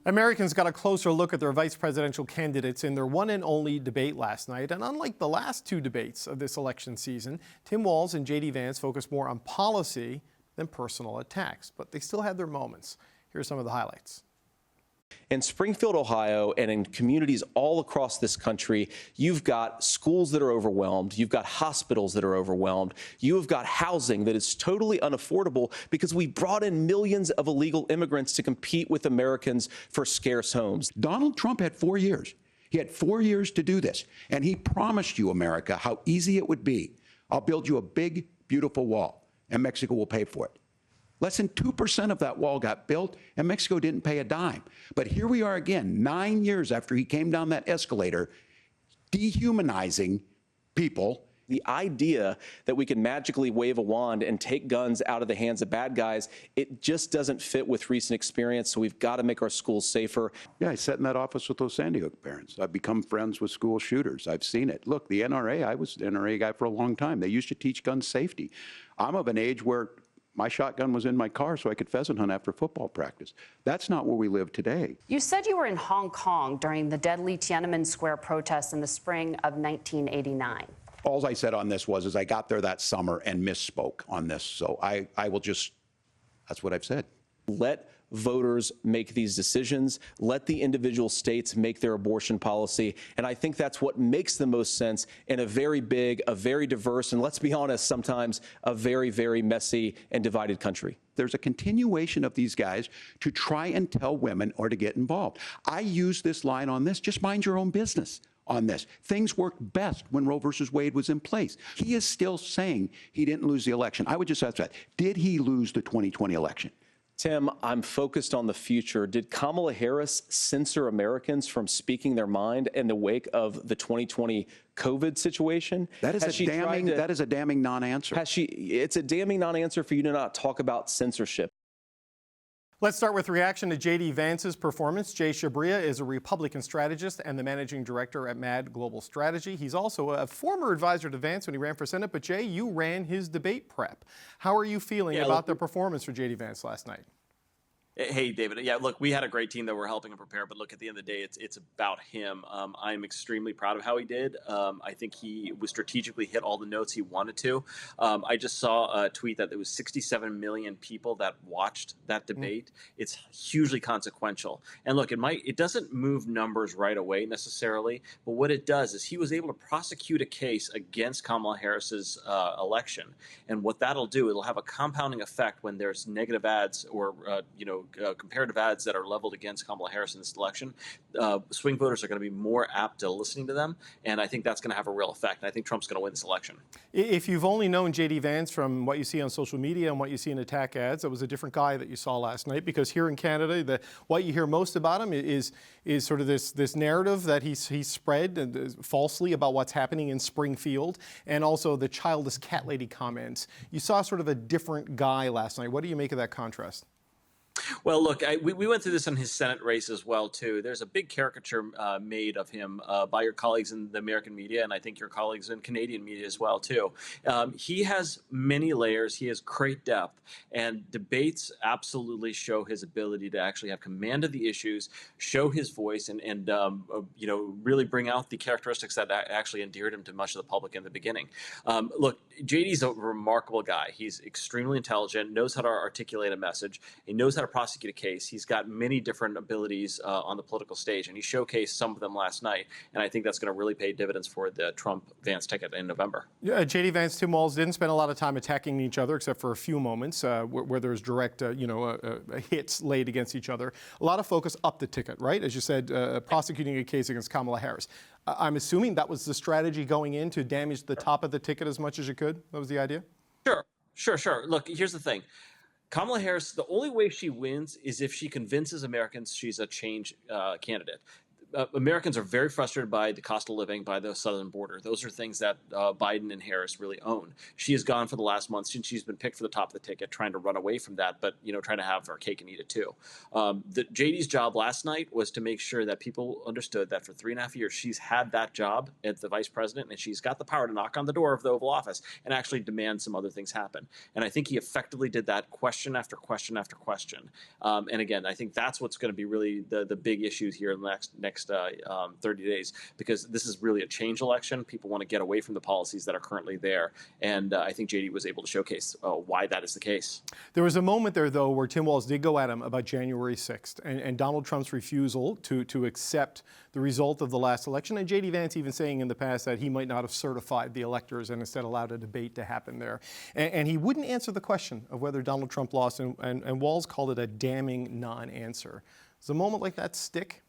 Americans got a closer look at their vice presidential candidates in their one and only debate last night. And unlike the last two debates of this election season, Tim Walz and J.D. Vance focused more on policy than personal attacks. But they still had their moments. Here's some of the highlights. In Springfield, Ohio, and in communities all across this country, you've got schools that are overwhelmed. You've got hospitals that are overwhelmed. You have got housing that is totally unaffordable because we brought in millions of illegal immigrants to compete with Americans for scarce homes. Donald Trump had 4 years. He had 4 years to do this. And he promised you, America, how easy it would be. I'll build you a big, beautiful wall, and Mexico will pay for it. Less than 2% of that wall got built, and Mexico didn't pay a dime. But here we are again, 9 years after he came down that escalator, dehumanizing people. The idea that we can magically wave a wand and take guns out of the hands of bad guys, it just doesn't fit with recent experience, so we've got to make our schools safer. Yeah, I sat in that office with those Sandy Hook parents. I've become friends with school shooters. I've seen it. Look, the NRA, I was an NRA guy for a long time. They used to teach gun safety. I'm of an age where my shotgun was in my car so I could pheasant hunt after football practice. That's not where we live today. You said you were in Hong Kong during the deadly Tiananmen Square protests in the spring of 1989. All I said on this was I got there that summer and misspoke on this. So I will just, that's what I've said. Let voters make these decisions. Let the individual states make their abortion policy. And I think that's what makes the most sense in a very big, a very diverse, and let's be honest, sometimes a very, very messy and divided country. There's a continuation of these guys to try and tell women or to get involved. I use this line on this, just mind your own business on this. Things worked best when Roe versus Wade was in place. He is still saying he didn't lose the election. I would just ask that. Did he lose the 2020 election? Tim, I'm focused on the future. Did Kamala Harris censor Americans from speaking their mind in the wake of the 2020 COVID situation? That is a damning non-answer. It's a damning non-answer for you to not talk about censorship. Let's start with reaction to J.D. Vance's performance. Jai Chabria is a Republican strategist and the managing director at MAD Global Strategy. He's also a former advisor to Vance when he ran for Senate. But Jay, you ran his debate prep. How are you feeling about the performance for J.D. Vance last night? Hey, David. Yeah, look, we had a great team that were helping him prepare, but look, at the end of the day, it's about him. I'm extremely proud of how he did. I think he was strategically hit all the notes he wanted to. I just saw a tweet that there was 67 million people that watched that debate. It's hugely consequential. And look, it doesn't move numbers right away necessarily, but what it does is he was able to prosecute a case against Kamala Harris's election. And what that'll do, it'll have a compounding effect when there's negative ads or, comparative ads that are leveled against Kamala Harris in this election. Swing voters are going to be more apt to listening to them, and I think that's going to have a real effect. And I think Trump's going to win this election. If you've only known J.D. Vance from what you see on social media and what you see in attack ads, it was a different guy that you saw last night, because here in Canada, what you hear most about him is sort of this narrative that he's spread falsely about what's happening in Springfield, and also the childish cat lady comments. You saw sort of a different guy last night. What do you make of that contrast? Well, look, we went through this in his Senate race as well, too. There's a big caricature made of him by your colleagues in the American media, and I think your colleagues in Canadian media as well, too. He has many layers. He has great depth, and debates absolutely show his ability to actually have command of the issues, show his voice, and really bring out the characteristics that actually endeared him to much of the public in the beginning. Look, JD's a remarkable guy. He's extremely intelligent, knows how to articulate a message. He knows how to prosecute a case. He's got many different abilities on the political stage, and he showcased some of them last night. And I think that's going to really pay dividends for the Trump-Vance ticket in November. Yeah, J.D. Vance, Tim Walz didn't spend a lot of time attacking each other, except for a few moments where there's direct, hits laid against each other. A lot of focus up the ticket, right? As you said, prosecuting a case against Kamala Harris. I'm assuming that was the strategy going in, to damage the top of the ticket as much as you could. That was the idea? Sure. Look, here's the thing. Kamala Harris, the only way she wins is if she convinces Americans she's a change candidate. Americans are very frustrated by the cost of living, by the southern border. Those are things that Biden and Harris really own. She has gone for the last month since she's been picked for the top of the ticket, trying to run away from that, but trying to have her cake and eat it too. JD's job last night was to make sure that people understood that for 3.5 years she's had that job as the vice president, and she's got the power to knock on the door of the Oval Office and actually demand some other things happen. And I think he effectively did that, question after question after question. And again, I think that's what's going to be really the big issues here in the next 30 days, because this is really a change election. People want to get away from the policies that are currently there. And I think JD was able to showcase why that is the case. There was a moment there, though, where Tim Walz did go at him about January 6th and Donald Trump's refusal to accept the result of the last election. And J.D. Vance even saying in the past that he might not have certified the electors and instead allowed a debate to happen there. And he wouldn't answer the question of whether Donald Trump lost, and Walz called it a damning non-answer. Does a moment like that stick?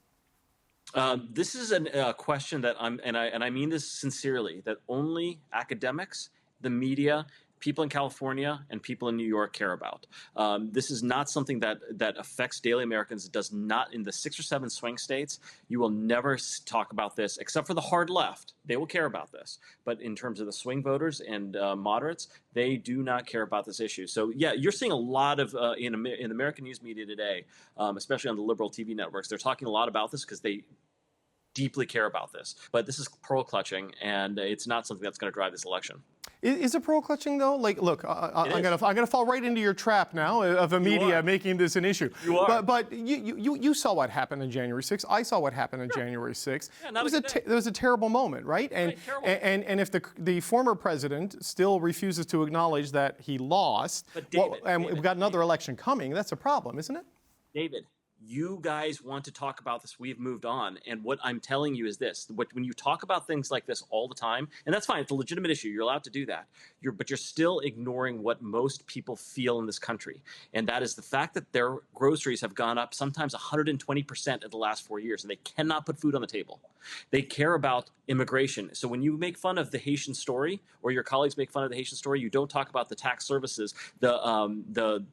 This is a question that I mean this sincerely, that only academics, the media, people in California, and people in New York care about. This is not something that affects daily Americans. It does not. In the 6 or 7 swing states, you will never talk about this, except for the hard left. They will care about this. But in terms of the swing voters and moderates, they do not care about this issue. So yeah, you're seeing a lot of, in American news media today, especially on the liberal TV networks, they're talking a lot about this because they deeply care about this. But this is pearl clutching, and it's not something that's going to drive this election. Is it pearl clutching, though? Like, look, I'm gonna fall right into your trap now of the media making this an issue. You are. But you saw what happened on January 6th. I saw what happened on January 6th. Yeah, it was a terrible moment, right? And if the former president still refuses to acknowledge that he lost, we've got another election coming, that's a problem, isn't it? David, you guys want to talk about this. We've moved on. And what I'm telling you is this. When you talk about things like this all the time, and that's fine, it's a legitimate issue. You're allowed to do that. But you're still ignoring what most people feel in this country. And that is the fact that their groceries have gone up sometimes 120% in the last 4 years, and they cannot put food on the table. They care about immigration. So when you make fun of the Haitian story, or your colleagues make fun of the Haitian story, you don't talk about the tax services, the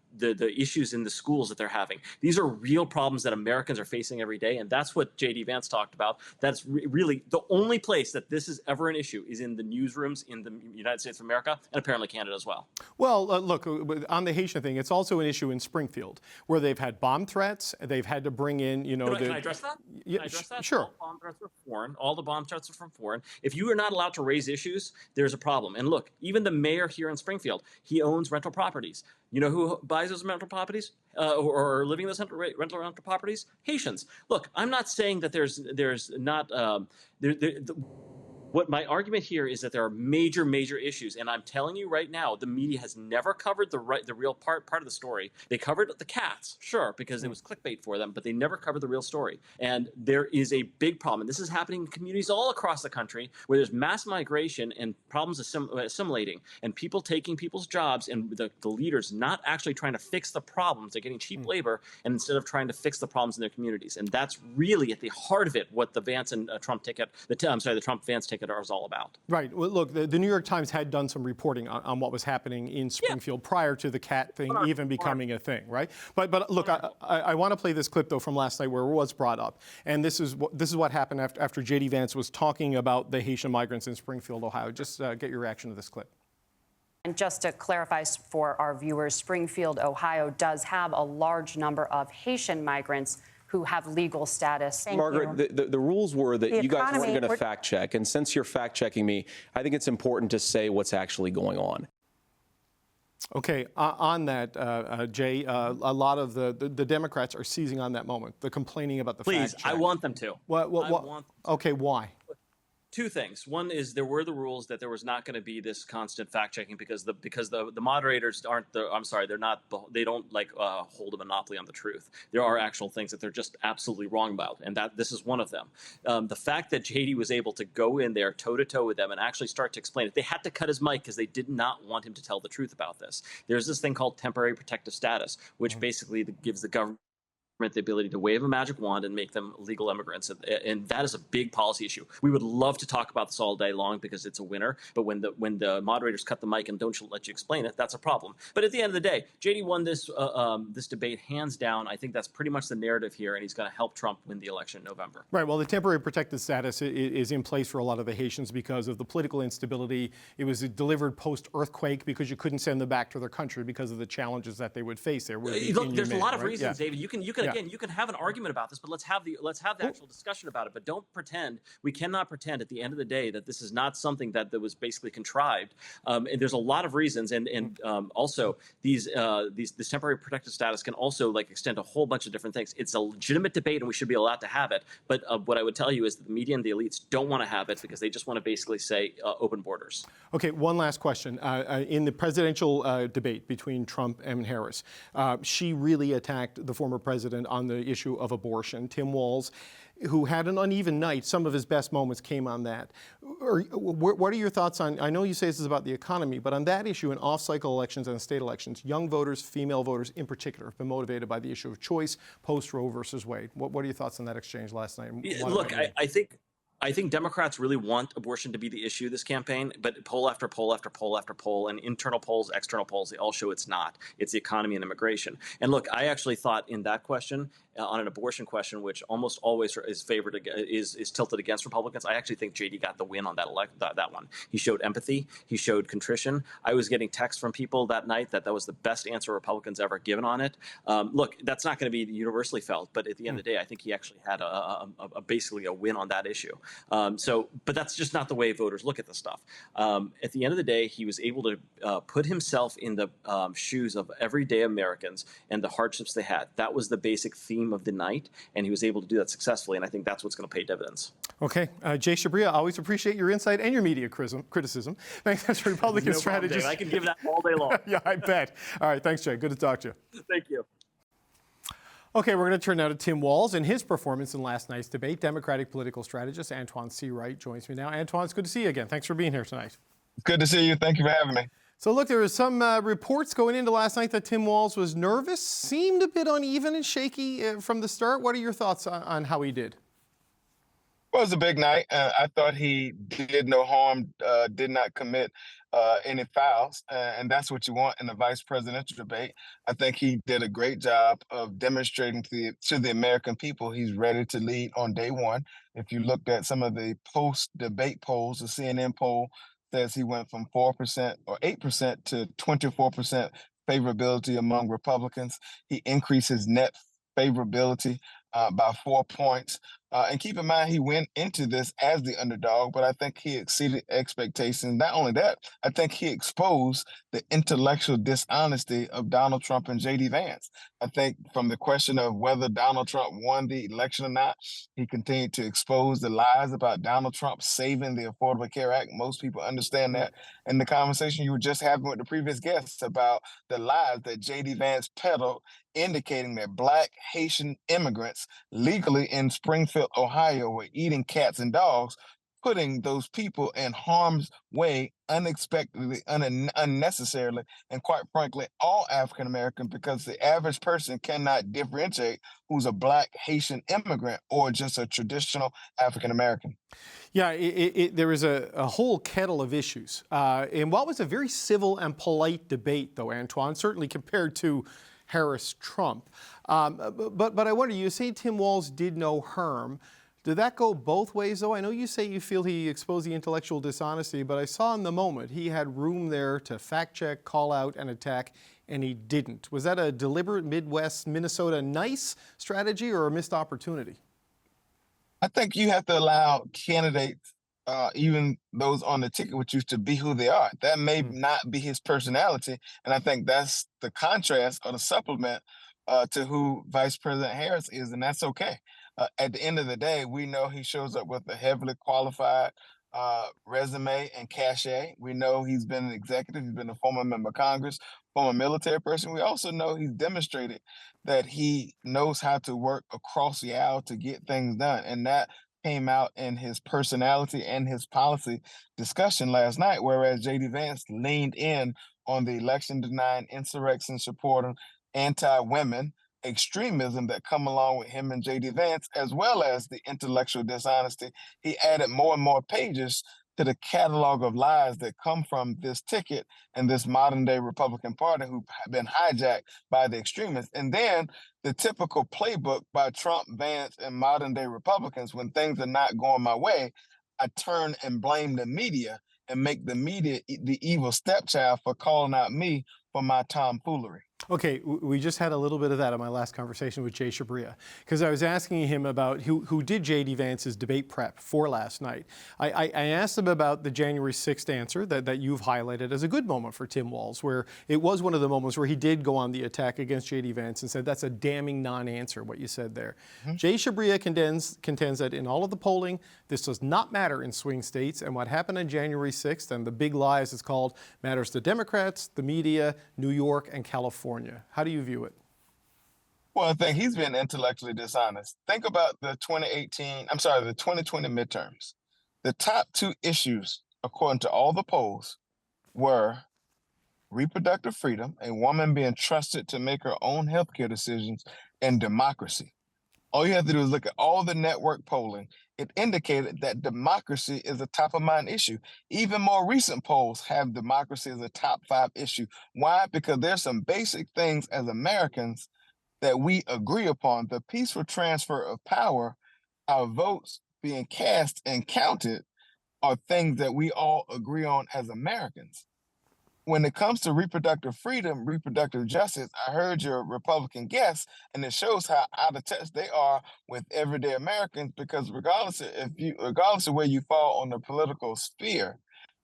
issues in the schools that they're having. These are real problems that Americans are facing every day, and that's what J.D. Vance talked about. That's really the only place that this is ever an issue is in the newsrooms in the United States of America, and apparently Canada as well. Well, look, on the Haitian thing, it's also an issue in Springfield, where they've had bomb threats. They've had to bring in, Can I address that? Yeah, Can I address that? Sure. All bomb threats are foreign. All the bomb threats are from foreign. If you are not allowed to raise issues, there's a problem. And look, even the mayor here in Springfield, he owns rental properties. You know who buys those rental properties or living in those rental properties? Haitians. Look, I'm not saying that there's not what my argument here is that there are major issues, and I'm telling you right now, the media has never covered the real part of the story. They covered the cats, sure, because it was clickbait for them, but they never covered the real story. And there is a big problem, and this is happening in communities all across the country where there's mass migration and problems assimilating, and people taking people's jobs, and the leaders not actually trying to fix the problems. They're getting cheap labor, and instead of trying to fix the problems in their communities. And that's really at the heart of it, what the Vance and Trump ticket, the Trump-Vance ticket is all about. Right. Well, look, the New York Times had done some reporting on what was happening in Springfield prior to the cat thing even becoming a thing, right? But look, I want to play this clip though from last night where it was brought up, and this is what happened after J.D. Vance was talking about the Haitian migrants in Springfield, Ohio. Just get your reaction to this clip. And just to clarify for our viewers, Springfield, Ohio does have a large number of Haitian migrants who have legal status. Margaret, the rules were that you guys weren't going to fact check. And since you're fact checking me, I think it's important to say what's actually going on. Okay, on that, Jay, a lot of the Democrats are seizing on that moment. They're complaining about the fact check. Please, I want them to. Okay, why? Two things. One is there were the rules that there was not going to be this constant fact checking because the moderators aren't they don't hold a monopoly on the truth. There are actual things that they're just absolutely wrong about, and that this is one of them. The fact that JD was able to go in there toe to toe with them and actually start to explain it. They had to cut his mic because they did not want him to tell the truth about this. There's this thing called temporary protective status, which basically gives the government the ability to wave a magic wand and make them legal immigrants. And that is a big policy issue. We would love to talk about this all day long because it's a winner. But when the moderators cut the mic and don't let you explain it, that's a problem. But at the end of the day, JD won this debate hands down. I think that's pretty much the narrative here, and he's going to help Trump win the election in November. Right. Well, the temporary protected status is in place for a lot of the Haitians because of the political instability. It was delivered post-earthquake because you couldn't send them back to their country because of the challenges that they would face there. Look, there's a lot of reasons, Yeah. David. You can again, you can have an argument about this, but let's have the actual discussion about it. But don't pretend. We cannot pretend at the end of the day that this is not something that was basically contrived. And there's a lot of reasons, and also this temporary protected status can also extend a whole bunch of different things. It's a legitimate debate, and we should be allowed to have it. But what I would tell you is that the media and the elites don't want to have it because they just want to basically say open borders. Okay, one last question. In the presidential debate between Trump and Harris, she really attacked the former president on the issue of abortion. Tim Walz, who had an uneven night, some of his best moments came on that. What are your thoughts on, I know you say this is about the economy, but on that issue in off-cycle elections and state elections, young voters, female voters in particular, have been motivated by the issue of choice, post-Roe versus Wade. What are your thoughts on that exchange last night? Look, I think Democrats really want abortion to be the issue this campaign, but poll after poll after poll after poll, and internal polls, external polls, they all show it's not. It's the economy and immigration. And look, I actually thought in that question, on an abortion question, which almost always is tilted against Republicans, I actually think JD got the win on that one. He showed empathy. He showed contrition. I was getting texts from people that night that was the best answer Republicans ever given on it. Look, that's not going to be universally felt, but at the end of the day, I think he actually had basically a win on that issue. But that's just not the way voters look at this stuff. At the end of the day, he was able to put himself in the shoes of everyday Americans and the hardships they had. That was the basic theme of the night, and he was able to do that successfully, and I think that's what's going to pay dividends. Okay. Jai Chabria, always appreciate your insight and your media criticism. Thanks, Republican strategist. I can give that all day long. Yeah, I bet. All right, thanks, Jay. Good to talk to you. Thank you. Okay, we're going to turn now to Tim Walz and his performance in last night's debate. Democratic political strategist Antjuan Seawright joins me now. Antjuan, it's good to see you again. Thanks for being here tonight. Good to see you. Thank you for having me. So look, there was some reports going into last night that Tim Walz was nervous, seemed a bit uneven and shaky from the start. What are your thoughts on how he did? Well, it was a big night. I thought he did no harm, did not commit any fouls, and that's what you want in a vice presidential debate. I think he did a great job of demonstrating to the American people he's ready to lead on day one. If you looked at some of the post-debate polls, the CNN poll says he went from 4% or 8% to 24% favorability among Republicans. He increased his net favorability by 4 points. And keep in mind, he went into this as the underdog, but I think he exceeded expectations. Not only that, I think he exposed the intellectual dishonesty of Donald Trump and J.D. Vance. I think from the question of whether Donald Trump won the election or not, he continued to expose the lies about Donald Trump saving the Affordable Care Act. Most people understand that. And the conversation you were just having with the previous guests about the lies that J.D. Vance peddled, indicating that Black Haitian immigrants legally in Springfield, Ohio, were eating cats and dogs, putting those people in harm's way unexpectedly, unnecessarily, and quite frankly, all African American, because the average person cannot differentiate who's a Black Haitian immigrant or just a traditional African American. Yeah, there is a whole kettle of issues. And what was a very civil and polite debate, though, Antjuan, certainly compared to Harris-Trump. But I wonder, you say Tim Walz did no harm. Did that go both ways, though? I know you say you feel he exposed the intellectual dishonesty, but I saw in the moment he had room there to fact-check, call out, and attack, and he didn't. Was that a deliberate Midwest, Minnesota nice strategy or a missed opportunity? I think you have to allow candidates, even those on the ticket with you, to be who they are. That may not be his personality, and I think that's the contrast or the supplement to who Vice President Harris is, and that's okay. At the end of the day, we know he shows up with a heavily qualified resume and cachet. We know he's been an executive. He's been a former member of Congress, former military person. We also know he's demonstrated that he knows how to work across the aisle to get things done. And that came out in his personality and his policy discussion last night, whereas J.D. Vance leaned in on the election-denying, insurrection-supporting, anti-women extremism that come along with him and J.D. Vance, as well as the intellectual dishonesty. He added more and more pages to the catalog of lies that come from this ticket and this modern day Republican Party who've been hijacked by the extremists. And then the typical playbook by Trump, Vance, and modern day Republicans: when things are not going my way, I turn and blame the media and make the media the evil stepchild for calling out me for my tomfoolery. Okay, we just had a little bit of that in my last conversation with Jai Chabria, because I was asking him about who did J.D. Vance's debate prep for last night. I asked him about the January 6th answer that you've highlighted as a good moment for Tim Walz, where it was one of the moments where he did go on the attack against J.D. Vance and said that's a damning non-answer, what you said there. Jai Chabria contends that in all of the polling, this does not matter in swing states, and what happened on January 6th and the big lie, as it's called, matters to Democrats, the media, New York, and California. How do you view it? Well, I think he's been intellectually dishonest. Think about the 2020 midterms. The top two issues, according to all the polls, were reproductive freedom, a woman being trusted to make her own healthcare decisions, and democracy. All you have to do is look at all the network polling. It indicated that democracy is a top of mind issue. Even more recent polls have democracy as a top 5 issue. Why? Because there's some basic things as Americans that we agree upon. The peaceful transfer of power, our votes being cast and counted, are things that we all agree on as Americans. When it comes to reproductive freedom, reproductive justice, I heard your Republican guests, and it shows how out of touch they are with everyday Americans, because regardless of where you fall on the political sphere,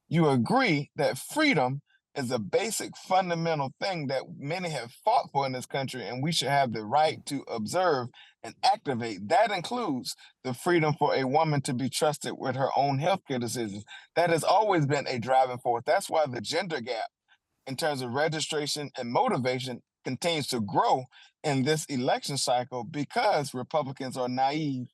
you agree that freedom is a basic fundamental thing that many have fought for in this country, and we should have the right to observe and activate. That includes the freedom for a woman to be trusted with her own healthcare decisions. That has always been a driving force. That's why the gender gap in terms of registration and motivation continues to grow in this election cycle, because Republicans are naive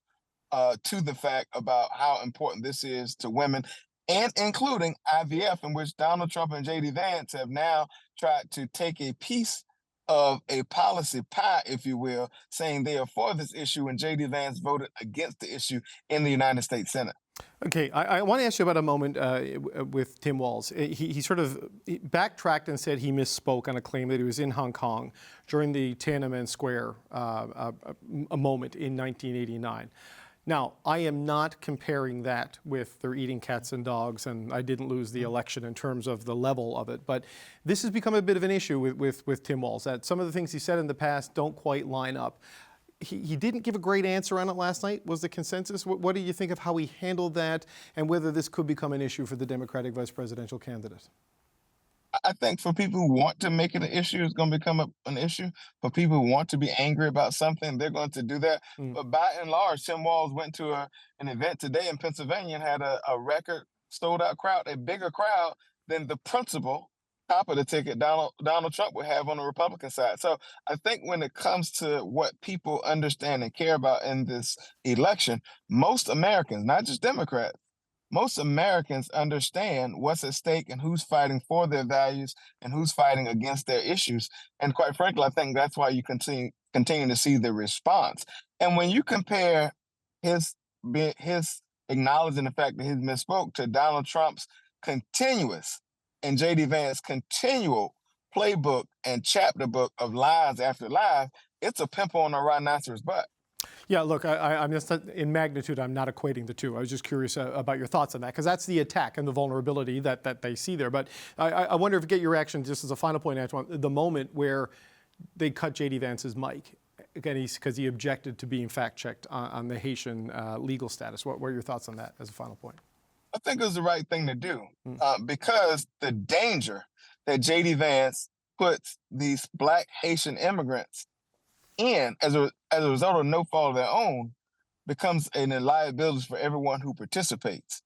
to the fact about how important this is to women, and including IVF, in which Donald Trump and J.D. Vance have now tried to take a piece of a policy pie, if you will, saying they are for this issue, and J.D. Vance voted against the issue in the United States Senate. Okay, I want to ask you about a moment with Tim Walz. He sort of backtracked and said he misspoke on a claim that he was in Hong Kong during the Tiananmen Square a moment in 1989. Now, I am not comparing that with they're eating cats and dogs, and I didn't lose the election in terms of the level of it. But this has become a bit of an issue with Tim Walz, that some of the things he said in the past don't quite line up. He didn't give a great answer on it last night, was the consensus. What do you think of how he handled that, and whether this could become an issue for the Democratic vice presidential candidate? I think for people who want to make it an issue, it's going to become an issue. For people who want to be angry about something, they're going to do that. But by and large, Tim Walz went to an event today in Pennsylvania and had a record sold out crowd, a bigger crowd than the principal top of the ticket Donald Trump would have on the Republican side. So I think when it comes to what people understand and care about in this election, most Americans, not just Democrats, most Americans understand what's at stake and who's fighting for their values and who's fighting against their issues. And quite frankly, I think that's why you continue to see the response. And when you compare his acknowledging the fact that he misspoke to Donald Trump's continuous and J.D. Vance continual playbook and chapter book of lies after lies, it's a pimple on a rhinoceros butt. Yeah, look, I'm just in magnitude, I'm not equating the two. I was just curious about your thoughts on that, because that's the attack and the vulnerability that they see there. But I wonder if I get your reaction, just as a final point, Antjuan, the moment where they cut J.D. Vance's mic, again, because he objected to being fact-checked on the Haitian legal status. What are your thoughts on that as a final point? I think it was the right thing to do, because the danger that J.D. Vance puts these Black Haitian immigrants in as a result of no fault of their own becomes a liability for everyone who participates.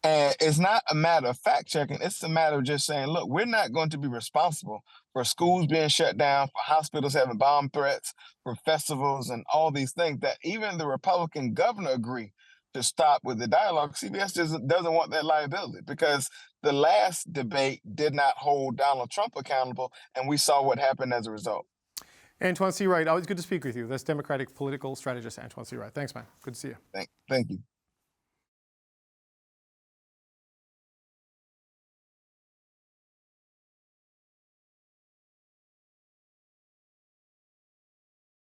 And it's not a matter of fact-checking. It's a matter of just saying, look, we're not going to be responsible for schools being shut down, for hospitals having bomb threats, for festivals and all these things that even the Republican governor agreed to stop with the dialogue. CBS doesn't want that liability, because the last debate did not hold Donald Trump accountable, and we saw what happened as a result. Antjuan Seawright, always good to speak with you. That's Democratic political strategist Antjuan Seawright. Thanks, man. Good to see you. Thank you.